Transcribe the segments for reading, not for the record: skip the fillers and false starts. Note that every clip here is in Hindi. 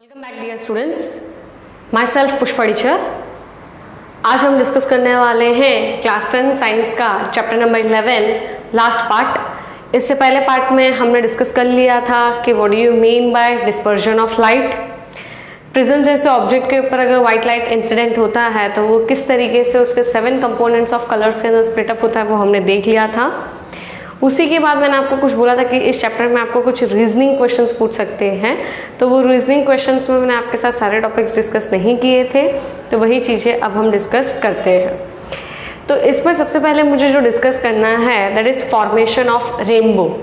Welcome back dear students, myself Pushpa teacher. आज हम डिस्कस करने वाले हैं क्लास 10 साइंस का चैप्टर नंबर 11 लास्ट पार्ट। इससे पहले पार्ट में हमने डिस्कस कर लिया था कि what do you mean by dispersion of light. Prism जैसे ऑब्जेक्ट के ऊपर अगर व्हाइट लाइट इंसिडेंट होता है तो वो किस तरीके से उसके 7 कंपोनेंट्स ऑफ कलर्स के अंदर स्प्लिट अप होता है वो हमने देख लिया था। उसी के बाद मैंने आपको कुछ बोला था कि इस चैप्टर में आपको कुछ रीजनिंग क्वेश्चंस पूछ सकते हैं, तो वो रीजनिंग क्वेश्चंस में मैंने आपके साथ सारे टॉपिक्स डिस्कस नहीं किए थे, तो वही चीज़ें अब हम डिस्कस करते हैं। तो इसमें सबसे पहले मुझे जो डिस्कस करना है that is formation of rainbow,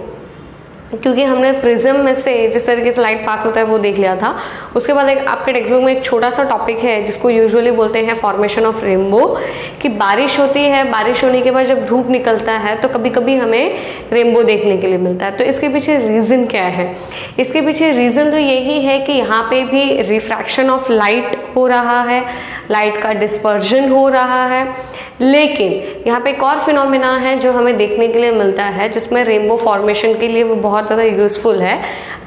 क्योंकि हमने प्रिज्म में से जिस तरीके से लाइट पास होता है वो देख लिया था। उसके बाद एक आपके टेक्स्ट बुक में एक छोटा सा टॉपिक है जिसको यूजुअली बोलते हैं फॉर्मेशन ऑफ रेनबो, कि बारिश होती है, बारिश होने के बाद जब धूप निकलता है तो कभी कभी हमें रेनबो देखने के लिए मिलता है। तो इसके पीछे रीज़न क्या है? इसके पीछे रीज़न तो यही है कि यहाँ पे भी रिफ्रैक्शन ऑफ लाइट हो रहा है, लाइट का डिस्पर्जन हो रहा है, लेकिन यहाँ पे एक और फिनोमेना है जो हमें देखने के लिए मिलता है जिसमें रेनबो फॉर्मेशन के लिए वो बहुत ज़्यादा यूजफुल है,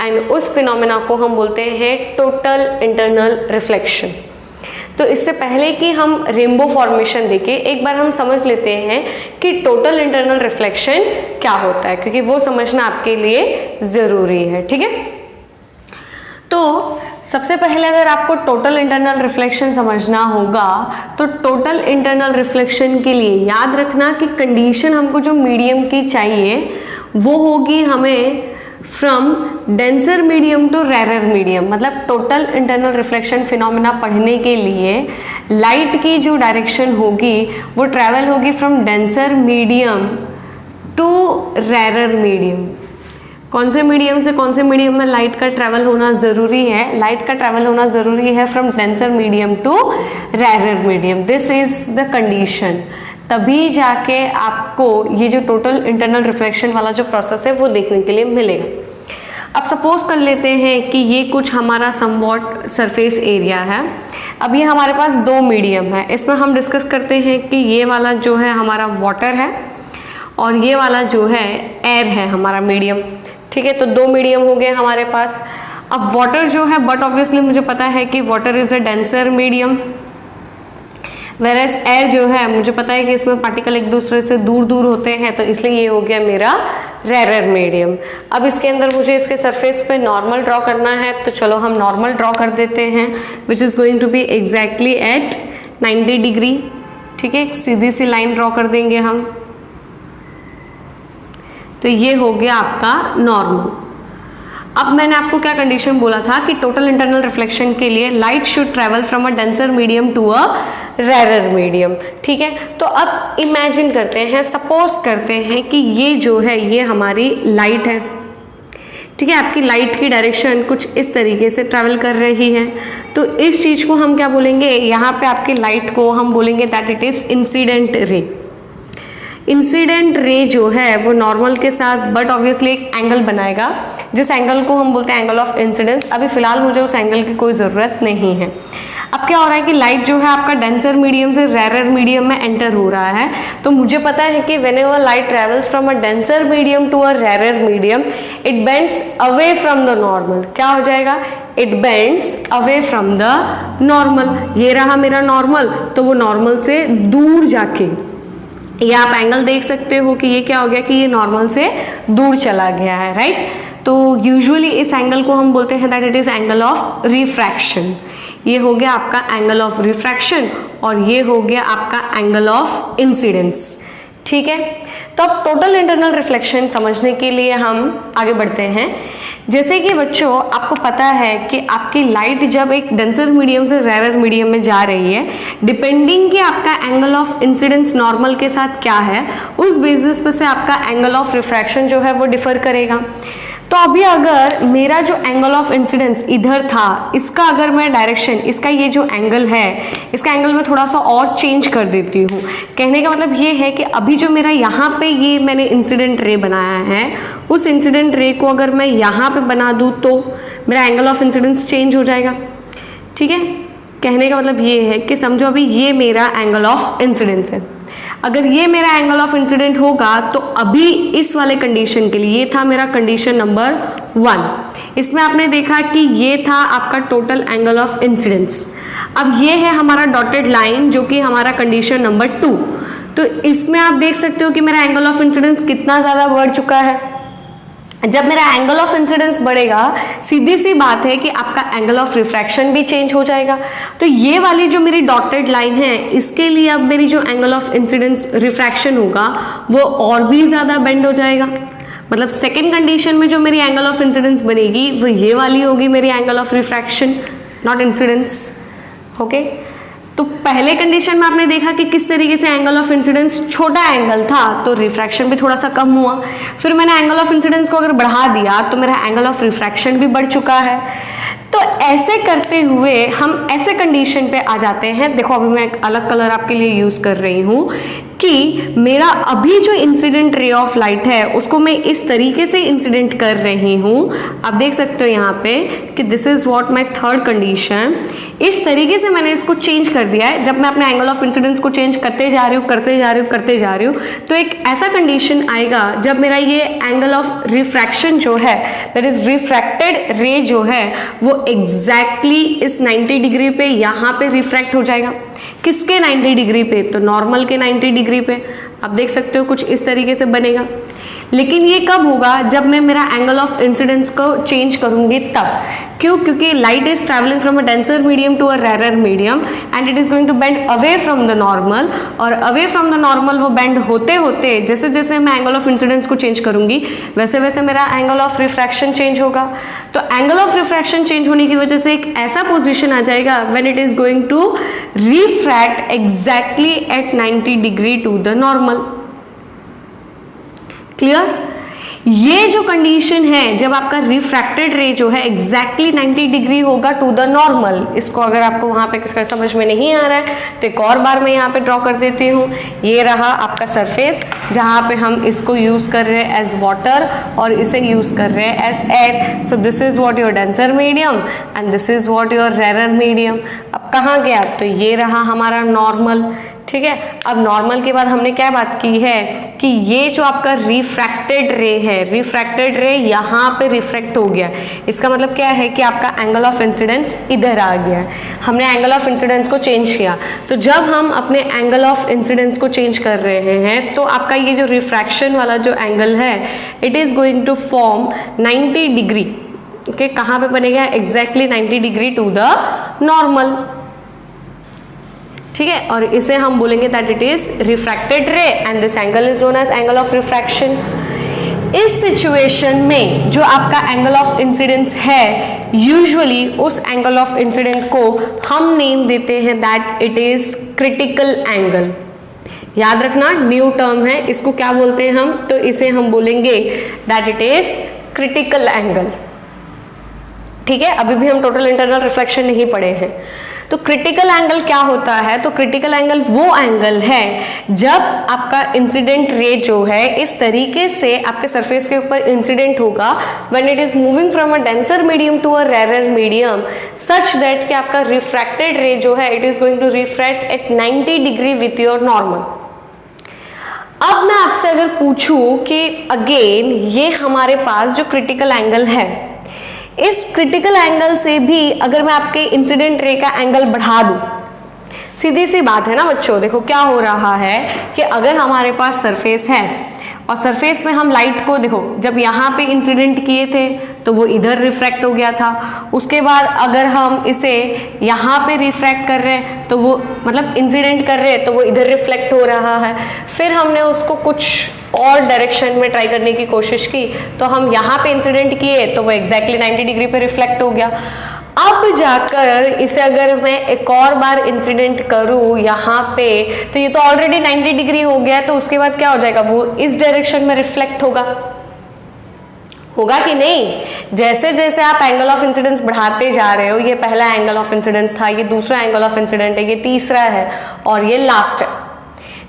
एंड उस फिनोमेना को हम बोलते हैं टोटल इंटरनल रिफ्लेक्शन। तो इससे पहले कि हम रेनबो फॉर्मेशन देखें, एक बार हम समझ लेते हैं कि टोटल इंटरनल रिफ्लेक्शन क्या होता है, क्योंकि वो समझना आपके लिए ज़रूरी है। ठीक है, तो सबसे पहले अगर आपको टोटल इंटरनल रिफ्लेक्शन समझना होगा तो टोटल इंटरनल रिफ्लेक्शन के लिए याद रखना कि कंडीशन हमको जो मीडियम की चाहिए वो होगी हमें from denser medium to rarer medium. मतलब टोटल इंटरनल रिफ्लेक्शन फिनोमेना पढ़ने के लिए लाइट की जो डायरेक्शन होगी वो ट्रैवल होगी from denser medium to rarer medium. कौन से मीडियम से कौन से मीडियम में लाइट का ट्रैवल होना ज़रूरी है? लाइट का ट्रैवल होना ज़रूरी है from denser medium to rarer medium. This is the condition, तभी जाके आपको ये जो टोटल इंटरनल रिफ्लेक्शन वाला जो प्रोसेस है वो देखने के लिए मिलेगा। अब सपोज कर लेते हैं कि ये कुछ हमारा समवॉट सरफेस एरिया है। अब ये हमारे पास 2 मीडियम है, इसमें हम डिस्कस करते हैं कि ये वाला जो है हमारा वाटर है और ये वाला जो है एयर है हमारा मीडियम। ठीक है, तो 2 मीडियम हो गए हमारे पास। अब वाटर जो है, बट ऑब्वियसली मुझे पता है कि water is a denser medium, whereas air जो है मुझे पता है कि इसमें पार्टिकल एक दूसरे से दूर दूर होते हैं, तो इसलिए ये हो गया मेरा रेरर मीडियम। अब इसके अंदर मुझे इसके सरफेस पे नॉर्मल ड्रॉ करना है, तो चलो हम नॉर्मल ड्रॉ कर देते हैं, which is going to be exactly at 90 degree. ठीक है, एक सीधी सी लाइन ड्रॉ कर देंगे हम, तो ये हो गया आपका नॉर्मल। अब मैंने आपको क्या कंडीशन बोला था कि टोटल इंटरनल रिफ्लेक्शन के लिए light should travel from a denser medium to a rarer medium. ठीक है, तो अब इमेजिन करते हैं, सपोज करते हैं कि ये जो है ये हमारी लाइट है। ठीक है, आपकी लाइट की डायरेक्शन कुछ इस तरीके से ट्रैवल कर रही है, तो इस चीज़ को हम क्या बोलेंगे? यहाँ पे आपकी लाइट को हम बोलेंगे that it is incident ray. Incident ray जो है वो नॉर्मल के साथ बट ऑब्वियसली एक एंगल बनाएगा, जिस एंगल को हम बोलते हैं एंगल ऑफ इंसिडेंस। अभी फिलहाल मुझे उस एंगल की कोई ज़रूरत नहीं है। अब क्या हो रहा है कि लाइट जो है आपका डेंसर मीडियम से रेरर मीडियम में एंटर हो रहा है, तो मुझे पता है कि whenever light travels from a denser medium to a rarer medium it bends away from the normal. क्या हो जाएगा? It bends away from the normal. ये रहा मेरा नॉर्मल, तो वो नॉर्मल से दूर जाके, ये आप एंगल देख सकते हो कि ये क्या हो गया कि ये नॉर्मल से दूर चला गया है, राइट? तो यूजुअली इस एंगल को हम बोलते हैं that it is angle of refraction. ये हो गया आपका एंगल ऑफ रिफ्रैक्शन और ये हो गया आपका एंगल ऑफ इंसिडेंस। ठीक है, तो अब टोटल इंटरनल रिफ्लेक्शन समझने के लिए हम आगे बढ़ते हैं। जैसे कि बच्चों आपको पता है कि आपकी लाइट जब एक डेंसर मीडियम से रेरर मीडियम में जा रही है, डिपेंडिंग कि आपका एंगल ऑफ इंसिडेंस नॉर्मल के साथ क्या है, उस बेसिस पे से आपका एंगल ऑफ रिफ्रैक्शन जो है वो डिफर करेगा। तो अभी अगर मेरा जो एंगल ऑफ इंसिडेंस इधर था, इसका अगर मैं डायरेक्शन, इसका ये जो एंगल है, इसका एंगल मैं थोड़ा सा और चेंज कर देती हूँ। कहने का मतलब ये है कि अभी जो मेरा यहाँ पे ये मैंने इंसिडेंट रे बनाया है, उस इंसिडेंट रे को अगर मैं यहाँ पे बना दूँ तो मेरा एंगल ऑफ इंसिडेंस चेंज हो जाएगा। ठीक है, कहने का मतलब ये है कि समझो अभी ये मेरा एंगल ऑफ इंसिडेंस है। अगर ये मेरा एंगल ऑफ इंसिडेंट होगा तो अभी इस वाले कंडीशन के लिए, ये था मेरा कंडीशन नंबर 1, इसमें आपने देखा कि ये था आपका टोटल एंगल ऑफ इंसिडेंस। अब ये है हमारा डॉटेड लाइन जो कि हमारा कंडीशन नंबर 2। तो इसमें आप देख सकते हो कि मेरा एंगल ऑफ इंसिडेंस कितना ज्यादा बढ़ चुका है। जब मेरा एंगल ऑफ इंसिडेंस बढ़ेगा, सीधी सी बात है कि आपका एंगल ऑफ रिफ्रैक्शन भी चेंज हो जाएगा। तो ये वाली जो मेरी डॉटेड लाइन है, इसके लिए अब मेरी जो एंगल ऑफ इंसिडेंस रिफ्रैक्शन होगा वो और भी ज्यादा बेंड हो जाएगा। मतलब सेकेंड कंडीशन में जो मेरी एंगल ऑफ इंसिडेंस बनेगी वो ये वाली होगी मेरी angle of refraction, not incidence. Okay, तो पहले कंडीशन में आपने देखा कि किस तरीके से एंगल ऑफ इंसिडेंस छोटा एंगल था तो रिफ्रैक्शन भी थोड़ा सा कम हुआ। फिर मैंने एंगल ऑफ इंसिडेंस को अगर बढ़ा दिया तो मेरा एंगल ऑफ रिफ्रैक्शन भी बढ़ चुका है। तो ऐसे करते हुए हम ऐसे कंडीशन पे आ जाते हैं। देखो अभी मैं एक अलग कलर आपके लिए यूज कर रही हूं कि मेरा अभी जो इंसिडेंट रे ऑफ लाइट है उसको मैं इस तरीके से इंसिडेंट कर रही हूं। आप देख सकते हो यहाँ पे कि this is what my third condition. इस तरीके से मैंने इसको चेंज कर दिया है। जब मैं अपने एंगल ऑफ इंसिडेंस को चेंज करते जा रही हूँ तो एक ऐसा कंडीशन आएगा जब मेरा ये एंगल ऑफ रिफ्रैक्शन जो है, दैट इज रिफ्रैक्टेड रे जो है, वो एग्जैक्टली इस 90 डिग्री पे यहाँ पे रिफ्रैक्ट हो जाएगा। किसके 90 डिग्री पे? तो नॉर्मल के 90 डिग्री पे। आप देख सकते हो कुछ इस तरीके से बनेगा। लेकिन ये कब होगा? जब मैं मेरा एंगल ऑफ इंसिडेंस को चेंज करूंगी तब। क्यों? क्योंकि light is travelling from a denser medium to a rarer medium and it is going to bend away from the normal, और अवे फ्रॉम द नॉर्मल वो बेंड होते होते जैसे जैसे मैं एंगल ऑफ इंसिडेंस को चेंज करूंगी वैसे वैसे मेरा एंगल ऑफ रिफ्रैक्शन चेंज होगा। तो एंगल ऑफ रिफ्रैक्शन चेंज होने की वजह से एक ऐसा पोजिशन आ जाएगा when it is going to refract exactly at 90 degree to the normal. Clear? ये जो कंडीशन है जब आपका रिफ्रैक्टेड रे जो है एग्जैक्टली 90 डिग्री होगा टू द नॉर्मल, इसको अगर आपको वहां पे किसका समझ में नहीं आ रहा है तो एक और बार मैं यहाँ पे ड्रॉ कर देती हूँ। ये रहा आपका सरफेस जहाँ पे हम इसको यूज कर रहे हैं एज वाटर और इसे यूज कर रहे हैं as air. So this is what your denser medium and this is what your rarer medium. अब कहाँ गया? तो ये रहा हमारा नॉर्मल। ठीक है, अब नॉर्मल के बाद हमने क्या बात की है कि ये जो आपका रिफ्रैक्टेड रे है, रिफ्रैक्टेड रे यहाँ पे रिफ्रैक्ट हो गया। इसका मतलब क्या है कि आपका एंगल ऑफ इंसिडेंस इधर आ गया। हमने एंगल ऑफ इंसिडेंस को चेंज किया। तो जब हम अपने एंगल ऑफ इंसिडेंस को चेंज कर रहे हैं तो आपका ये जो रिफ्रैक्शन वाला जो एंगल है it is going to form 90 degree. Okay, कहाँ पे बनेगा? Exactly 90 degree to the normal. ठीक है, और इसे हम बोलेंगे that it is refracted ray and this angle is known as angle of refraction. इस सिचुएशन में जो आपका एंगल ऑफ इंसिडेंस है, यूजुअली उस एंगल ऑफ इंसिडेंट को हम नेम देते हैं that it is critical angle. याद रखना, न्यू टर्म है, इसको क्या बोलते हैं हम? तो इसे हम बोलेंगे that it is critical angle. ठीक है, अभी भी हम टोटल इंटरनल रिफ्लेक्शन नहीं पढ़े हैं। तो क्रिटिकल एंगल क्या होता है? तो क्रिटिकल एंगल वो एंगल है जब आपका इंसिडेंट रे जो है इस तरीके से आपके सरफेस के ऊपर इंसिडेंट होगा when it is moving from a denser medium to a rarer medium such that कि आपका रिफ्रैक्टेड रे जो है it is going to refract at 90 degree with your normal. अब मैं आपसे अगर पूछूं कि अगेन ये हमारे पास जो क्रिटिकल एंगल है, इस क्रिटिकल एंगल से भी अगर मैं आपके इंसिडेंट रे का एंगल बढ़ा दूं, सीधी सी बात है ना बच्चों। देखो क्या हो रहा है कि अगर हमारे पास सरफेस है और सरफेस में हम लाइट को, देखो जब यहाँ पे इंसिडेंट किए थे तो वो इधर रिफ्रैक्ट हो गया था, उसके बाद अगर हम इसे यहाँ पे रिफ्रैक्ट कर रहे हैं तो वो मतलब इंसिडेंट कर रहे हैं तो वो इधर रिफ्लेक्ट हो रहा है। फिर हमने उसको कुछ और डायरेक्शन में ट्राई करने की कोशिश की तो हम यहाँ पे इंसिडेंट किए तो वो एग्जैक्टली 90 डिग्री पे रिफ्लेक्ट हो गया। अब जाकर इसे अगर मैं एक और बार इंसिडेंट करूं यहाँ पे तो ये तो ऑलरेडी 90 डिग्री हो गया है, तो उसके बाद क्या हो जाएगा? वो इस डायरेक्शन में रिफ्लेक्ट होगा कि नहीं? जैसे जैसे आप एंगल ऑफ इंसिडेंस बढ़ाते जा रहे हो, ये पहला एंगल ऑफ इंसिडेंस था, ये दूसरा एंगल ऑफ इंसिडेंट है, ये तीसरा है और ये लास्ट है।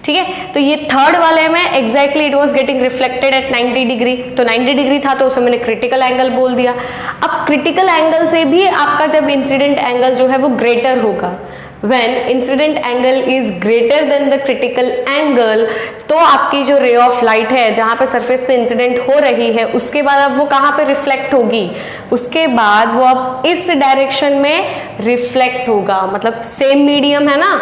ठीक है, तो ये थर्ड वाले में exactly it was getting reflected eight 90 degree, तो 90 डिग्री था तो उसे मैंने क्रिटिकल एंगल बोल दिया। अब क्रिटिकल एंगल से भी आपका जब इंसिडेंट एंगल जो है वो ग्रेटर होगा, when incident angle is greater than the critical angle, तो आपकी जो रे ऑफ लाइट है जहां पे सरफेस पे इंसिडेंट हो रही है उसके बाद अब वो कहां पे रिफ्लेक्ट होगी, उसके बाद वो अब इस डायरेक्शन में रिफ्लेक्ट होगा। मतलब सेम मीडियम है ना,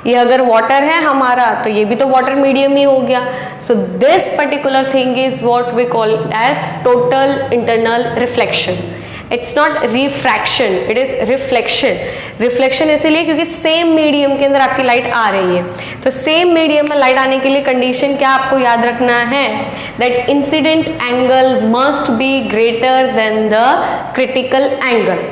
ये अगर वाटर है हमारा तो ये भी तो वाटर मीडियम ही हो गया। So this particular thing is what we call as total internal reflection. It's not refraction, it is reflection. Reflection इसीलिए क्योंकि सेम मीडियम के अंदर आपकी लाइट आ रही है। तो सेम मीडियम में लाइट आने के लिए कंडीशन क्या आपको याद रखना है, that incident angle must be greater than the critical angle.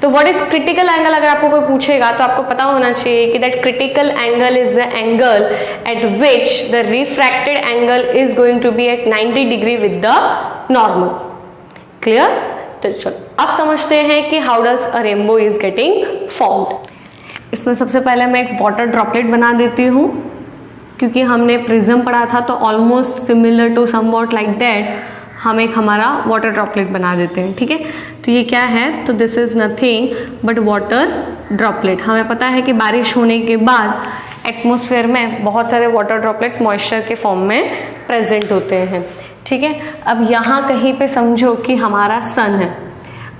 तो व्हाट इज क्रिटिकल एंगल अगर आपको कोई पूछेगा तो आपको पता होना चाहिए कि that critical angle is the angle at which the refracted angle is going to be at 90 degree with the normal. Clear? तो चलो अब समझते हैं कि how does a rainbow is getting formed. इसमें सबसे पहले मैं एक वाटर ड्रॉपलेट बना देती हूँ, क्योंकि हमने प्रिज्म पढ़ा था तो almost similar to somewhat like that हम एक हमारा वाटर ड्रॉपलेट बना देते हैं। ठीक है, तो ये क्या है, तो this is nothing but water droplet. हमें पता है कि बारिश होने के बाद एटमॉस्फेयर में बहुत सारे वाटर ड्रॉपलेट्स मॉइस्चर के फॉर्म में प्रेजेंट होते हैं। ठीक है, अब यहाँ कहीं पे समझो कि हमारा सन है।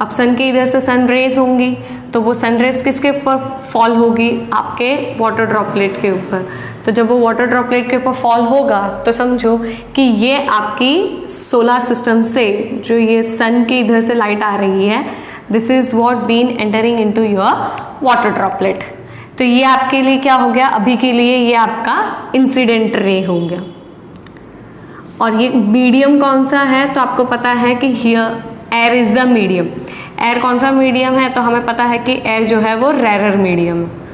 अब सन के इधर से सन रेज होंगी तो वो सन रेज किसके ऊपर फॉल होगी, आपके वाटर ड्रॉपलेट के ऊपर। तो जब वो वाटर ड्रॉपलेट के ऊपर फॉल होगा तो समझो कि ये आपकी सोलर सिस्टम से जो ये सन के इधर से लाइट आ रही है, this is what been entering into your water droplet. तो ये आपके लिए क्या हो गया, अभी के लिए ये आपका इंसिडेंट रे हो गया। और ये मीडियम कौन सा है, तो आपको पता है कि here air is the medium. Air कौन सा मीडियम है, तो हमें पता है कि एयर जो है वो रेरर मीडियम है।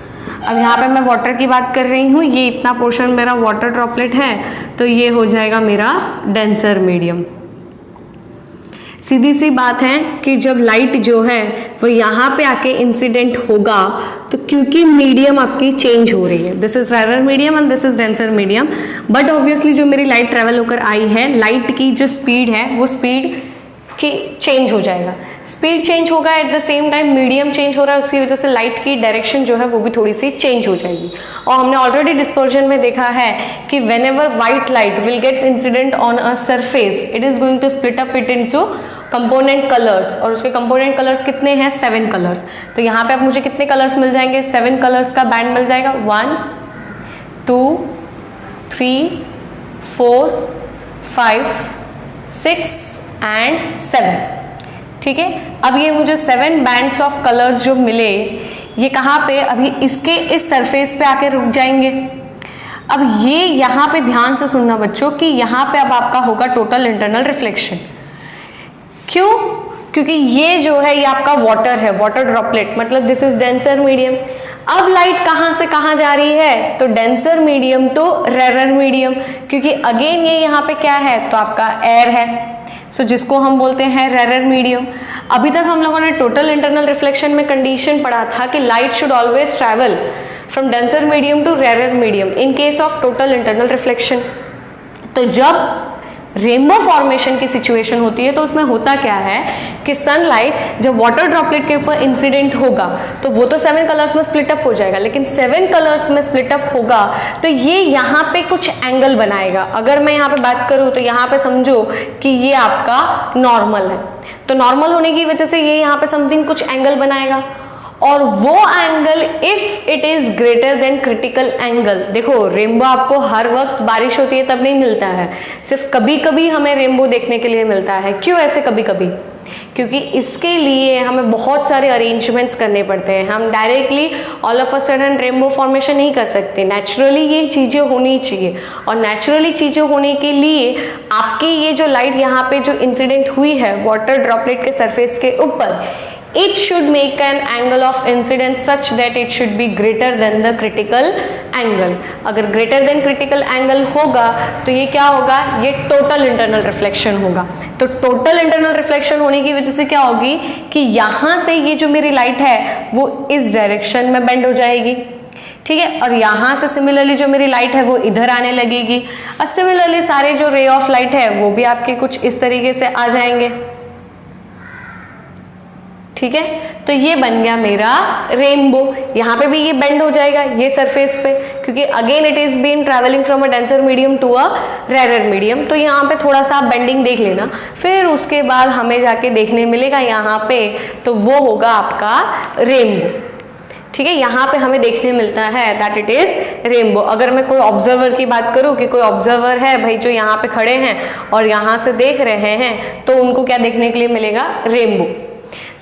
अब यहाँ पे मैं वाटर की बात कर रही हूँ, ये इतना पोर्शन मेरा वाटर ड्रॉपलेट है तो ये हो जाएगा मेरा डेंसर मीडियम। सीधी सी बात है कि जब लाइट जो है वो यहाँ पे आके इंसिडेंट होगा तो क्योंकि मीडियम आपकी चेंज हो रही है, this is rarer medium and this is denser medium, but obviously जो मेरी लाइट ट्रेवल होकर आई है, लाइट की जो स्पीड है वो स्पीड की चेंज हो जाएगा। स्पीड चेंज होगा, at the same time medium change हो रहा है, उसकी वजह से लाइट की डायरेक्शन जो है वो भी थोड़ी सी चेंज हो जाएगी। और हमने ऑलरेडी डिस्पर्जन में देखा है कि whenever white light will gets incident on a surface, it is going to split up it into component colours, और उसके कंपोनेंट कलर्स कितने हैं, 7 कलर्स। तो यहाँ पे अब मुझे कितने कलर्स मिल जाएंगे, 7 कलर्स का बैंड मिल जाएगा, 1 2 3 4 5 6 एंड 7। ठीक है, अब ये मुझे 7 बैंड्स ऑफ कलर्स जो मिले, ये कहाँ पे, अभी इसके इस सरफेस पे आके रुक जाएंगे। अब ये यहाँ पे ध्यान से सुनना बच्चों कि यहाँ पे अब आपका होगा टोटल इंटरनल रिफ्लेक्शन। क्यों, क्योंकि ये जो है ये आपका वाटर है, वाटर ड्रॉपलेट, मतलब दिस इज डेंसर मीडियम। अब लाइट कहां से कहां जा रही है, तो denser medium to rarer medium, क्योंकि अगेन ये यहाँ पे क्या है, तो आपका एयर है, सो जिसको हम बोलते हैं रेरर मीडियम। अभी तक हम लोगों ने टोटल इंटरनल रिफ्लेक्शन में कंडीशन पढ़ा था कि light should always travel from denser medium to rarer medium in case of total internal reflection. तो जब रेनबो फॉर्मेशन की सिचुएशन होती है तो उसमें होता क्या है कि सनलाइट जब वाटर ड्रॉपलेट के ऊपर इंसिडेंट होगा तो वो तो 7 कलर्स में स्प्लिट अप हो जाएगा, लेकिन 7 कलर्स में स्प्लिट अप होगा तो ये यहाँ पे कुछ एंगल बनाएगा। अगर मैं यहाँ पे बात करूँ तो यहाँ पे समझो कि ये आपका नॉर्मल है, तो नॉर्मल होने की वजह से ये यहाँ पे समथिंग कुछ एंगल बनाएगा, और वो angle if it is greater than critical angle. देखो रेनबो आपको हर वक्त बारिश होती है तब नहीं मिलता है, सिर्फ कभी कभी हमें रेनबो देखने के लिए मिलता है। क्यों ऐसे कभी कभी, क्योंकि इसके लिए हमें बहुत सारे अरेंजमेंट्स करने पड़ते हैं। हम directly all of a sudden rainbow formation नहीं कर सकते, नेचुरली ये चीज़ें होनी चाहिए, और नेचुरली चीज़ें होने के लिए आपकी ये जो लाइट यहाँ पे जो इंसिडेंट हुई है वाटर ड्रॉपलेट के सरफेस के ऊपर, it should make an angle of incidence such that it should be greater than the critical angle। अगर greater than critical angle होगा तो ये क्या होगा, ये total internal reflection होगा। तो total internal reflection होने की वजह से क्या होगी कि यहाँ से ये जो मेरी लाइट है वो इस डायरेक्शन में बेंड हो जाएगी, ठीक है, और यहाँ से सिमिलरली जो मेरी लाइट है वो इधर आने लगेगी, और सिमिलरली सारे जो रे ऑफ लाइट है वो भी आपके कुछ इस तरीके से आ जाएंगे। ठीक है, तो ये बन गया मेरा रेनबो। यहाँ पे भी ये बेंड हो जाएगा ये सरफेस पे, क्योंकि again it is been travelling from a denser medium to a rarer medium. तो यहाँ पे थोड़ा सा आप बेंडिंग देख लेना, फिर उसके बाद हमें जाके देखने मिलेगा यहाँ पे, तो वो होगा आपका रेनबो। ठीक है, यहाँ पे हमें देखने मिलता है दैट इट इज रेनबो। अगर मैं कोई ऑब्जर्वर की बात करूँ कि कोई ऑब्जर्वर है भाई जो यहाँ पे खड़े हैं और यहाँ से देख रहे हैं, तो उनको क्या देखने के लिए मिलेगा? रेनबो।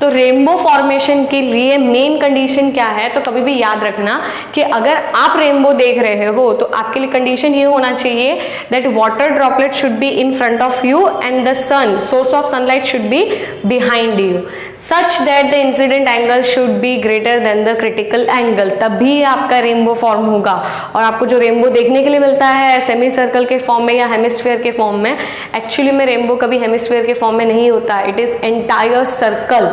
तो रेनबो फॉर्मेशन के लिए मेन कंडीशन क्या है? तो कभी भी याद रखना कि अगर आप रेनबो देख रहे हो तो आपके लिए कंडीशन ये होना चाहिए that water droplet should be in front of you and the sun source of sunlight should be behind you such that the incident angle should be greater than the critical angle. तभी आपका रेनबो फॉर्म होगा। और आपको जो रेनबो देखने के लिए मिलता है सेमी सर्कल के फॉर्म में या हेमिस्फीयर के फॉर्म में, एक्चुअली में रेनबो कभी हेमिस्फीयर के फॉर्म में नहीं होता, इट इज एंटायर सर्कल।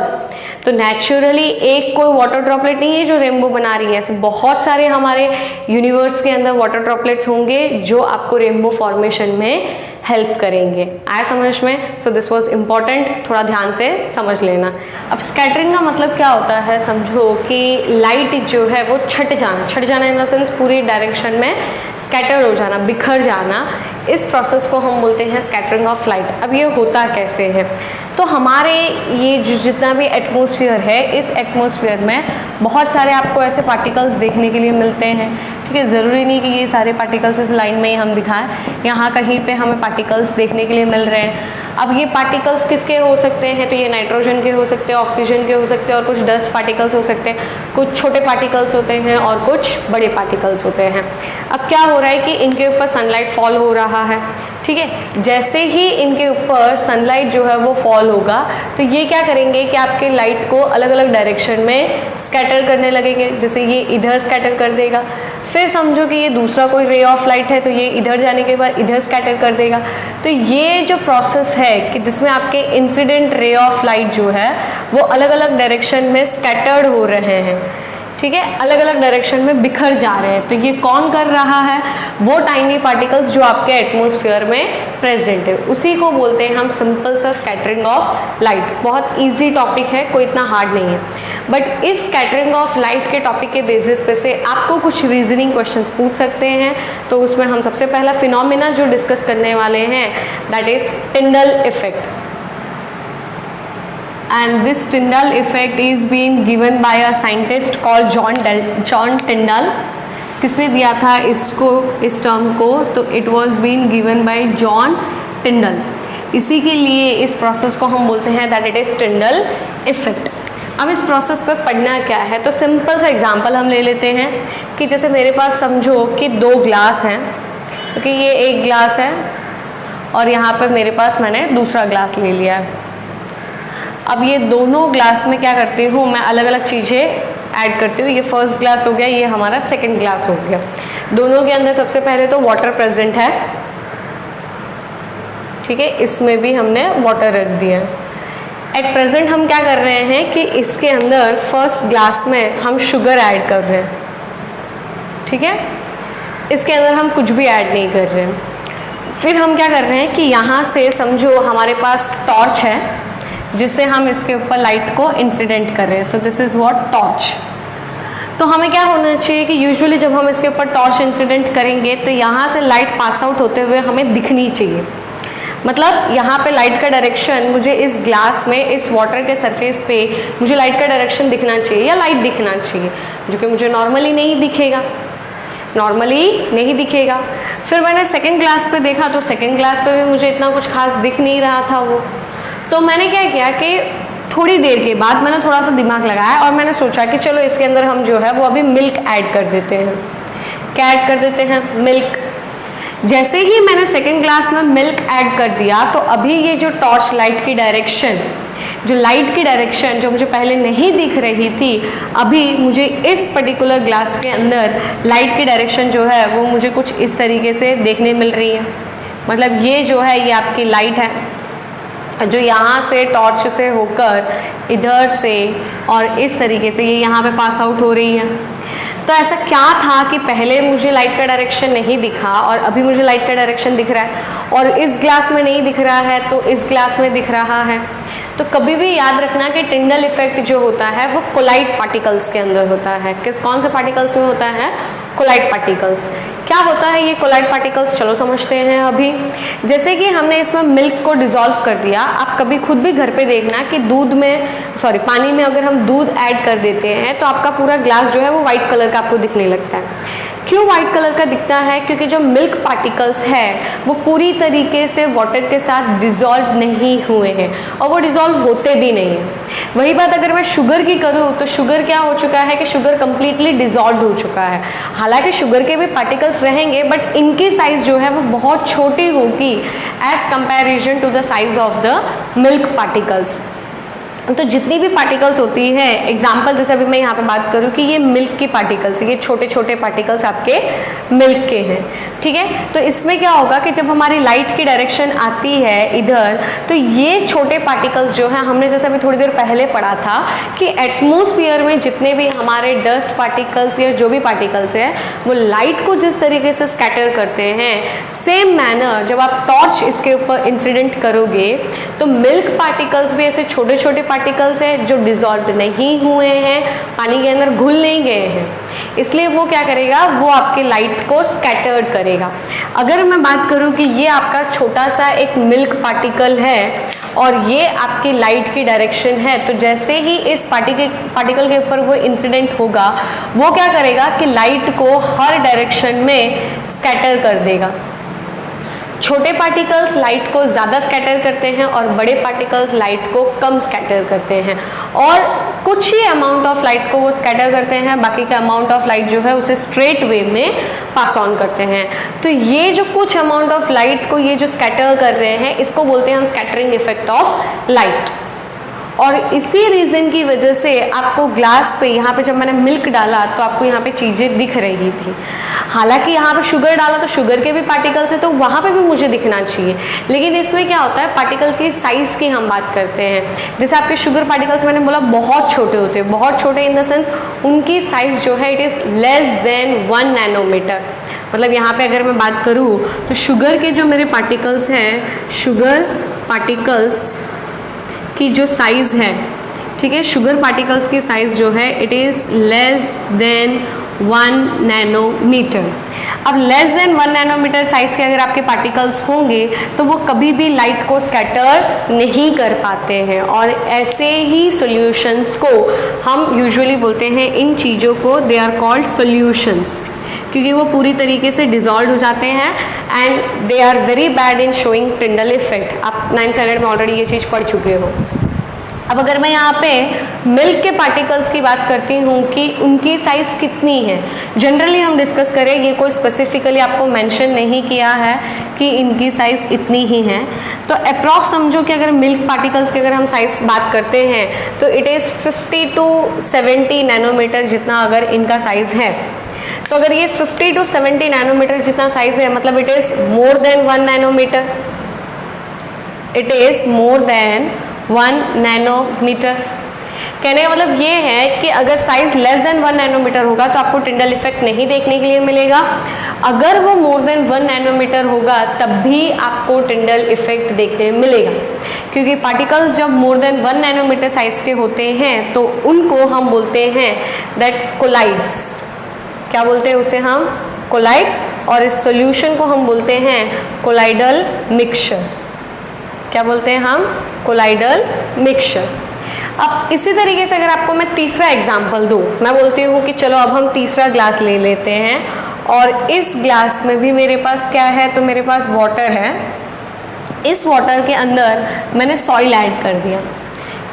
तो नेचुरली एक कोई वाटर ड्रॉपलेट नहीं है जो रेनबो बना रही है, ऐसे बहुत सारे हमारे यूनिवर्स के अंदर वाटर ड्रॉपलेट्स होंगे जो आपको रेनबो फॉर्मेशन में हेल्प करेंगे। आया समझ में? सो दिस वाज इम्पॉर्टेंट, थोड़ा ध्यान से समझ लेना। अब स्कैटरिंग का मतलब क्या होता है? समझो कि लाइट जो है वो छट जाना इन द सेंस पूरी डायरेक्शन में स्कैटर हो जाना, बिखर जाना, इस प्रोसेस को हम बोलते हैं स्कैटरिंग ऑफ लाइट। अब ये होता कैसे है? तो हमारे ये जितना भी एटमॉस्फेयर है, इस एटमॉस्फेयर में बहुत सारे आपको ऐसे पार्टिकल्स देखने के लिए मिलते हैं। ठीक है, ज़रूरी नहीं कि ये सारे पार्टिकल्स इस लाइन में ही हम दिखाएं, यहाँ कहीं पे हमें पार्टिकल्स देखने के लिए मिल रहे हैं। अब ये पार्टिकल्स किसके हो सकते हैं? तो ये नाइट्रोजन के हो सकते हैं, ऑक्सीजन के हो सकते हैं, और कुछ डस्ट पार्टिकल्स हो सकते हैं, कुछ छोटे पार्टिकल्स होते हैं और कुछ बड़े पार्टिकल्स होते हैं। अब क्या हो रहा है कि इनके ऊपर सनलाइट फॉल हो रहा है। ठीक है, जैसे ही इनके ऊपर सनलाइट जो है वो फॉल होगा तो ये क्या करेंगे कि आपके लाइट को अलग अलग डायरेक्शन में स्कैटर करने लगेंगे। जैसे ये इधर स्कैटर कर देगा, फिर समझो कि ये दूसरा कोई रे ऑफ लाइट है तो ये इधर जाने के बाद इधर स्कैटर कर देगा। तो ये जो प्रोसेस है कि जिसमें आपके इंसिडेंट रे ऑफ लाइट जो है वो अलग अलग डायरेक्शन में स्कैटर्ड हो रहे हैं। ठीक है, अलग अलग डायरेक्शन में बिखर जा रहे हैं। तो ये कौन कर रहा है? वो टाइनी पार्टिकल्स जो आपके एटमॉस्फेयर में प्रेजेंट है, उसी को बोलते हैं हम सिंपल सा स्कैटरिंग ऑफ लाइट। बहुत इजी टॉपिक है, कोई इतना हार्ड नहीं है। बट इस स्कैटरिंग ऑफ लाइट के टॉपिक के बेसिस पे से आपको कुछ रीजनिंग क्वेश्चंस पूछ सकते हैं। तो उसमें हम सबसे पहला फिनोमिना जो डिस्कस करने वाले हैं that is Tyndall effect. And this Tyndall effect is being given by a scientist called John Tyndall। किसने दिया था इसको, इस टर्म को? तो it was being given by John Tyndall। इसी के लिए इस प्रोसेस को हम बोलते हैं that it is Tyndall effect। अब इस प्रोसेस पर पढ़ना क्या है? तो सिंपल सा एग्जांपल हम ले लेते हैं कि जैसे मेरे पास समझो कि दो ग्लास हैं, क्योंकि ये एक ग्लास है और यहाँ पे मेरे पास मैंने दूसरा ग्लास ले लिया है। अब ये दोनों ग्लास में क्या करती हूँ मैं? अलग अलग चीज़ें ऐड करती हूँ। ये फर्स्ट ग्लास हो गया, ये हमारा सेकंड ग्लास हो गया। दोनों के अंदर सबसे पहले तो वाटर प्रेजेंट है। ठीक है, इसमें भी हमने वाटर रख दिया। एट प्रेजेंट हम क्या कर रहे हैं कि इसके अंदर फर्स्ट ग्लास में हम शुगर ऐड कर रहे हैं। ठीक है, इसके अंदर हम कुछ भी ऐड नहीं कर रहे हैं। फिर हम क्या कर रहे हैं कि यहाँ से समझो हमारे पास टॉर्च है जिससे हम इसके ऊपर लाइट को इंसिडेंट कर रहे हैं। सो दिस इज व्हाट टॉर्च। तो हमें क्या होना चाहिए कि यूजुअली जब हम इसके ऊपर टॉर्च इंसिडेंट करेंगे तो यहाँ से लाइट पास आउट होते हुए हमें दिखनी चाहिए। मतलब यहाँ पे लाइट का डायरेक्शन मुझे इस ग्लास में, इस वाटर के सरफेस पे मुझे लाइट का डायरेक्शन दिखना चाहिए या लाइट दिखना चाहिए, जो कि मुझे नॉर्मली नहीं दिखेगा, फिर मैंने सेकेंड ग्लास पे देखा तो सेकेंड ग्लास पे भी मुझे इतना कुछ खास दिख नहीं रहा था वो। तो मैंने क्या किया कि थोड़ी देर के बाद मैंने थोड़ा सा दिमाग लगाया और मैंने सोचा कि चलो इसके अंदर हम जो है वो अभी मिल्क ऐड कर देते हैं। क्या ऐड कर देते हैं? मिल्क। जैसे ही मैंने सेकेंड ग्लास में मिल्क ऐड कर दिया तो अभी ये जो टॉर्च लाइट की डायरेक्शन, जो लाइट की डायरेक्शन जो मुझे पहले नहीं दिख रही थी, अभी मुझे इस पर्टिकुलर ग्लास के अंदर लाइट की डायरेक्शन जो है वो मुझे कुछ इस तरीके से देखने मिल रही है। मतलब ये जो है ये आपकी लाइट है जो यहाँ से टॉर्च से होकर इधर से और इस तरीके से ये यहाँ पे पास आउट हो रही है। तो ऐसा क्या था कि पहले मुझे लाइट का डायरेक्शन नहीं दिखा और अभी मुझे लाइट का डायरेक्शन दिख रहा है, और इस ग्लास में नहीं दिख रहा है तो इस ग्लास में दिख रहा है। तो कभी भी याद रखना कि टिंडल इफेक्ट जो होता है वो कोलाइट पार्टिकल्स के अंदर होता है। कौन से पार्टिकल्स में होता है? कोलाइट पार्टिकल्स। क्या होता है ये कोलाइट पार्टिकल्स? चलो समझते हैं अभी। जैसे कि हमने इसमें मिल्क को डिसॉल्व कर दिया, आप कभी खुद भी घर पे देखना कि पानी में अगर हम दूध ऐड कर देते हैं तो आपका पूरा ग्लास जो है वो व्हाइट कलर का आपको दिखने लगता है। क्यों व्हाइट कलर का दिखता है? क्योंकि जो मिल्क पार्टिकल्स है वो पूरी तरीके से वाटर के साथ डिसॉल्व नहीं हुए हैं और वो डिसॉल्व होते भी नहीं है। वही बात अगर मैं शुगर की करूँ तो शुगर क्या हो चुका है कि शुगर कंप्लीटली डिसॉल्व हो चुका है। हालांकि शुगर के भी पार्टिकल्स रहेंगे बट इनकी साइज जो है वो बहुत छोटी होगी as comparison to the size of the milk particles. तो जितनी भी पार्टिकल्स होती है, एग्जाम्पल जैसे अभी मैं यहाँ पे बात करूँ कि ये मिल्क की पार्टिकल्स, ये छोटे छोटे पार्टिकल्स आपके मिल्क के हैं, ठीक है। तो इसमें क्या होगा कि जब हमारी लाइट की डायरेक्शन आती है इधर, तो ये छोटे पार्टिकल्स जो है, हमने जैसे अभी थोड़ी देर पहले पढ़ा था कि एटमॉस्फेयर में जितने भी हमारे डस्ट पार्टिकल्स या जो भी पार्टिकल्स है वो लाइट को जिस तरीके से स्कैटर करते हैं, सेम मैनर जब आप टॉर्च इसके ऊपर इंसिडेंट करोगे तो मिल्क पार्टिकल्स भी ऐसे छोटे छोटे पार्टिकल्स है जो डिसॉल्व नहीं हुए हैं, पानी के अंदर घुल नहीं गए हैं, इसलिए वो क्या करेगा, वो आपके लाइट को स्कैटर्ड करेगा। अगर मैं बात करूं कि ये आपका छोटा सा एक मिल्क पार्टिकल है और ये आपकी लाइट की डायरेक्शन है, तो जैसे ही इस पार्टिकल के ऊपर वो इंसिडेंट होगा, वो क्या करेगा कि लाइट को हर डायरेक्शन में स्कैटर कर देगा। छोटे पार्टिकल्स लाइट को ज़्यादा स्कैटर करते हैं और बड़े पार्टिकल्स लाइट को कम स्कैटर करते हैं, और कुछ ही अमाउंट ऑफ लाइट को वो स्कैटर करते हैं, बाकी का अमाउंट ऑफ लाइट जो है उसे स्ट्रेट वे में पास ऑन करते हैं। तो ये जो कुछ अमाउंट ऑफ लाइट को ये जो स्कैटर कर रहे हैं, इसको बोलते हैं हम स्कैटरिंग इफेक्ट ऑफ लाइट। और इसी रीज़न की वजह से आपको ग्लास पे, यहाँ पे जब मैंने मिल्क डाला तो आपको यहाँ पे चीज़ें दिख रही थी। हालांकि यहाँ पे शुगर डाला तो शुगर के भी पार्टिकल्स है तो वहाँ पे भी मुझे दिखना चाहिए, लेकिन इसमें क्या होता है, पार्टिकल की साइज़ की हम बात करते हैं। जैसे आपके शुगर पार्टिकल्स मैंने बोला बहुत छोटे होते हैं, बहुत छोटे इन द सेंस उनकी साइज़ जो है it is less than 1 nanometer. मतलब यहाँ पे अगर मैं बात करूँ तो शुगर के जो मेरे पार्टिकल्स हैं, शुगर पार्टिकल्स की जो साइज़ है, ठीक है, शुगर पार्टिकल्स की साइज़ जो है it is less than 1 nanometer. अब लेस देन 1 नैनोमीटर साइज़ के अगर आपके पार्टिकल्स होंगे तो वो कभी भी लाइट को स्कैटर नहीं कर पाते हैं, और ऐसे ही सॉल्यूशंस को हम यूजुअली बोलते हैं, इन चीज़ों को दे आर कॉल्ड सॉल्यूशंस, क्योंकि वो पूरी तरीके से डिसॉल्व हो जाते हैं and they are very bad in showing Tyndall effect. आप 9th स्टैंडर्ड में ऑलरेडी ये चीज़ पढ़ चुके हो। अब अगर मैं यहाँ पे मिल्क के पार्टिकल्स की बात करती हूँ कि उनकी साइज़ कितनी है, जनरली हम डिस्कस करें, ये कोई स्पेसिफिकली आपको मेंशन नहीं किया है कि इनकी साइज़ इतनी ही है, तो अप्रॉक्स समझो कि अगर मिल्क पार्टिकल्स की अगर हम साइज़ बात करते हैं तो इट इज़ 50 to 70 नैनोमीटर जितना अगर इनका साइज़ है। तो अगर ये 50 to 70 नैनोमीटर जितना साइज़ है, मतलब it is more than 1 nanometer, it is more than 1 nanometer. कहने का मतलब ये है कि अगर साइज लेस देन 1 नैनोमीटर होगा तो आपको टिंडल इफेक्ट नहीं देखने के लिए मिलेगा, अगर वो मोर देन 1 नैनोमीटर होगा तब भी आपको टिंडल इफेक्ट देखने मिलेगा, क्योंकि पार्टिकल्स जब मोर देन 1 नैनोमीटर साइज के होते हैं तो उनको हम बोलते हैं दैट कोलाइड्स। क्या बोलते हैं उसे हम? कोलाइड्स। और इस सॉल्यूशन को हम बोलते हैं कोलाइडल मिक्सचर। क्या बोलते हैं हम? Colloidal mixture. अब इसी तरीके से अगर आपको मैं तीसरा एग्जाम्पल दूँ, मैं बोलती हूँ कि चलो अब हम तीसरा ग्लास ले लेते हैं और इस ग्लास में भी मेरे पास क्या है, तो मेरे पास वाटर है। इस वाटर के अंदर मैंने सॉइल ऐड कर दिया।